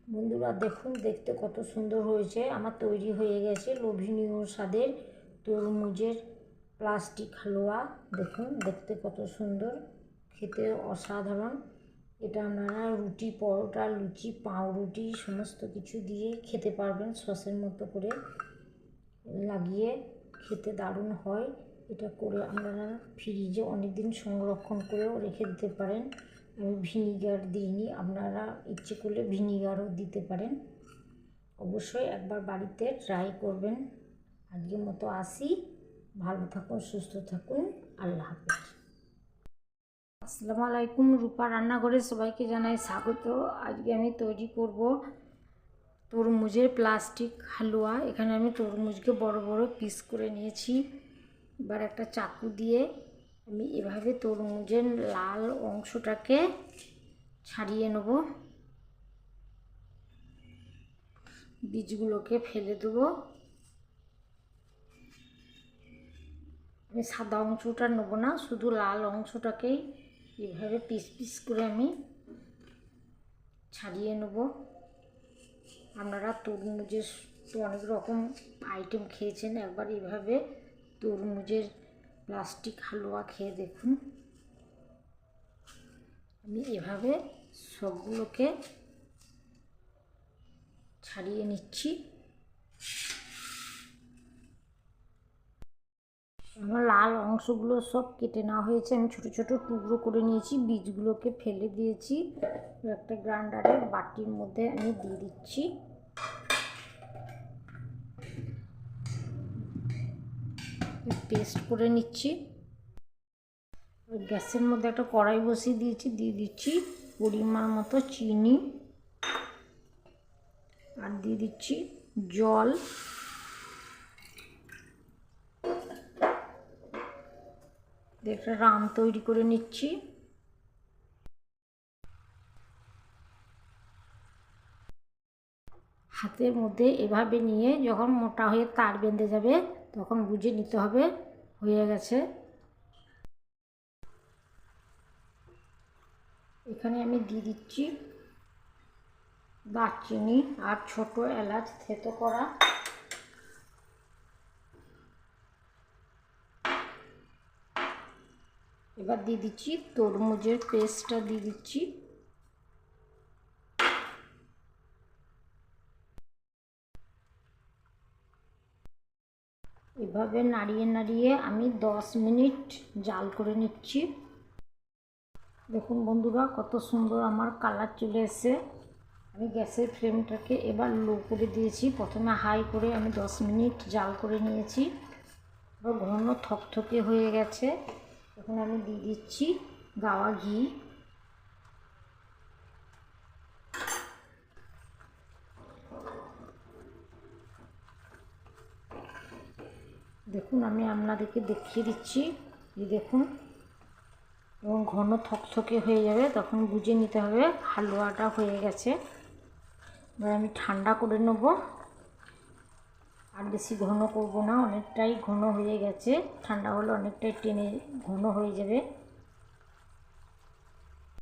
বন্ধুরা দেখুন, দেখতে কত সুন্দর হয়েছে। আমার তৈরি হয়ে গেছে লোভনীয় স্বাদের তরমুজের প্লাস্টিক হালুয়া। দেখুন দেখতে কত সুন্দর, খেতে অসাধারণ। এটা আপনারা রুটি, পরোটা, লুচি, পাউরুটি সমস্ত কিছু দিয়ে খেতে পারবেন। সসের মতো করে লাগিয়ে খেতে দারুণ হয়। এটা করে আপনারা ফ্রিজে অনেক দিন সংরক্ষণ করেও রেখে দিতে পারেন। আমি ভিনিগার দিইনি, আপনারা ইচ্ছে করলে ভিনিগারও দিতে পারেন। অবশ্যই একবার বাড়িতে ট্রাই করবেন। আজকের মতো আসি, ভালো থাকুন, সুস্থ থাকুন, আল্লাহ হাফেজ। আসসালামু আলাইকুম, রূপা রান্নাঘরে সবাইকে জানাই স্বাগত। আজকে আমি তৈরি করব তরমুজের প্লাস্টিক হালুয়া। এখানে আমি তরমুজকে বড় বড় পিস করে নিয়েছি। এবার একটা চাকু দিয়ে আমি এভাবে তরমুজের লাল অংশটাকে ছাড়িয়ে নেব, বীজগুলোকে ফেলে দেবো। আমি সাদা অংশটা নেব না, শুধু লাল অংশটাকেই এভাবে পিস পিস করে আমি ছাড়িয়ে নেব। আপনারা তরমুজের তো অনেক রকম আইটেম খেয়েছেন, একবার এভাবে তরমুজের প্লাস্টিক হালুয়া খেয়ে দেখুন। আমি এভাবে সবগুলোকে ছাড়িয়ে নিচ্ছি। আমার লাল অংশগুলো সব কেটে নেওয়া হয়েছে, আমি ছোট ছোট টুকরো করে নিয়েছি, বীজগুলোকে ফেলে দিয়েছি। একটা গ্রাইন্ডারের বাটির মধ্যে আমি দিয়ে দিচ্ছি। পেস্ট করে নিচ্ছি। গ্যাসের মধ্যে একটা কড়াই বসিয়ে দিয়েছি, দিয়ে দিচ্ছি পরিমাণ মতো চিনি, আর দিয়ে দিচ্ছি জল। একটা রাম তৈরি করে নিচ্ছি। হাতের মধ্যে এভাবে নিয়ে যখন মোটা হয়ে তার বেঁধে যাবে তখন বুঝে নিতে হবে হয়ে গেছে। এখানে আমি দিয়ে দিচ্ছি দারচিনি আর ছোট এলাচ থেতো করা। এবার দিয়ে দিচ্ছি তরমুজের পেস্টটা দিয়ে দিচ্ছি। এভাবে নাড়িয়ে নাড়িয়ে আমি 10 মিনিট জাল করে নিচ্ছি। দেখুন বন্ধুরা কত সুন্দর আমার কালার চলে এসেছে। আমি গ্যাসের ফ্লেমটাকে এবার লো করে দিয়েছি। প্রথমে হাই করে আমি 10 মিনিট জাল করে নিয়েছি। এবার ঘন থকথকে হয়ে গেছে। এখন আমি দিয়ে দিচ্ছি গাওয়া ঘি। দেখুন আমি আপনাদেরকে দেখিয়ে দিচ্ছি, এই দেখুন। এবং ঘন থকথকে হয়ে যাবে তখন বুঝে নিতে হবে হালুয়াটা হয়ে গেছে। এবার আমি ঠান্ডা করে নেব, আর বেশি ঘন করব না, অনেকটাই ঘন হয়ে গেছে। ঠান্ডা হলে অনেকটাই টেনে ঘন হয়ে যাবে।